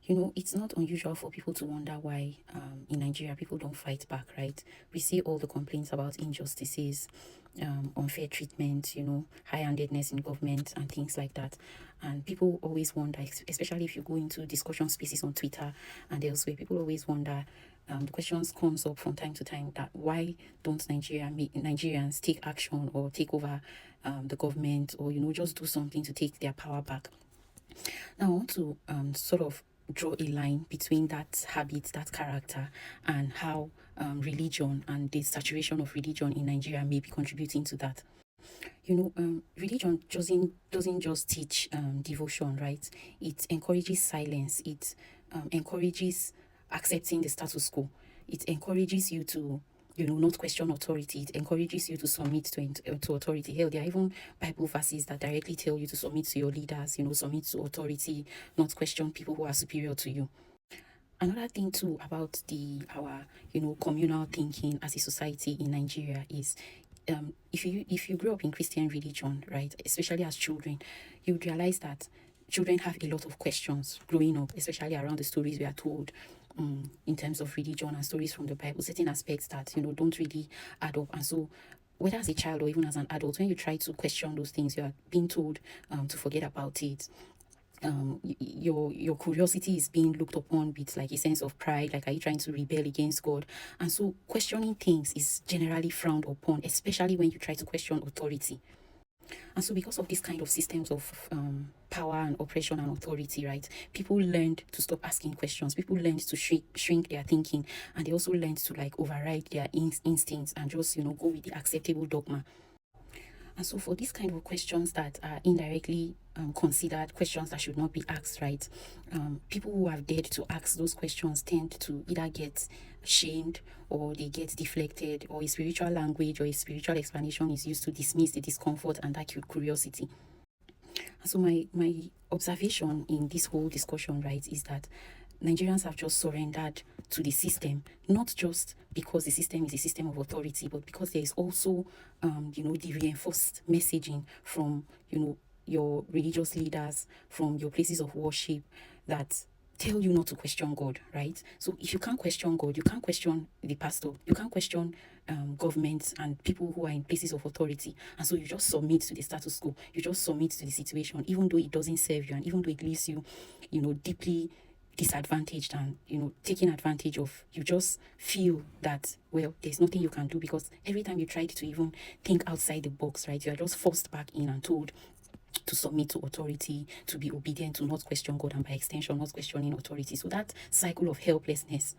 It's not unusual for people to wonder why in Nigeria people don't fight back, right? We see all the complaints about injustices, unfair treatment, high-handedness in government and things like that. And people always wonder, especially if you go into discussion spaces on Twitter and elsewhere, people always wonder, the questions comes up from time to time that why don't Nigerians take action or take over the government, or just do something to take their power back. Now, I want to sort of draw a line between that habit, that character, and how religion and the saturation of religion in Nigeria may be contributing to that. Religion doesn't just teach devotion, right? It encourages silence. It encourages accepting the status quo. It encourages you to not question authority. It encourages you to submit to authority. Hell, there are even Bible verses that directly tell you to submit to your leaders, submit to authority, not question people who are superior to you. Another thing too about our communal thinking as a society in Nigeria is, if you grew up in Christian religion, right, especially as children, you would realize that children have a lot of questions growing up, especially around the stories we are told in terms of religion and stories from the Bible, certain aspects that don't really add up. And so whether as a child or even as an adult, when you try to question those things, you are being told to forget about it. Your curiosity is being looked upon with like a sense of pride, like, are you trying to rebel against God? And so questioning things is generally frowned upon, especially when you try to question authority. And so because of this kind of systems of power and oppression and authority, right, people learned to stop asking questions. People learned to shrink their thinking, and they also learned to like override their instincts and just go with the acceptable dogma. And so for these kind of questions that are indirectly considered questions that should not be asked, right, people who have dared to ask those questions tend to either get shamed, or they get deflected, or a spiritual language or a spiritual explanation is used to dismiss the discomfort and that curiosity. And so my observation in this whole discussion, right, is that Nigerians have just surrendered to the system, not just because the system is a system of authority, but because there is also, the reinforced messaging from, your religious leaders, from your places of worship, that tell you not to question God, right? So if you can't question God, you can't question the pastor, you can't question governments and people who are in places of authority. And so you just submit to the status quo, you just submit to the situation, even though it doesn't serve you and even though it leaves you, deeply disadvantaged and taken advantage of. You just feel that, well, there's nothing you can do, because every time you tried to even think outside the box, right, you are just forced back in and told to submit to authority, to be obedient, to not question God, and by extension not questioning authority. So that cycle of helplessness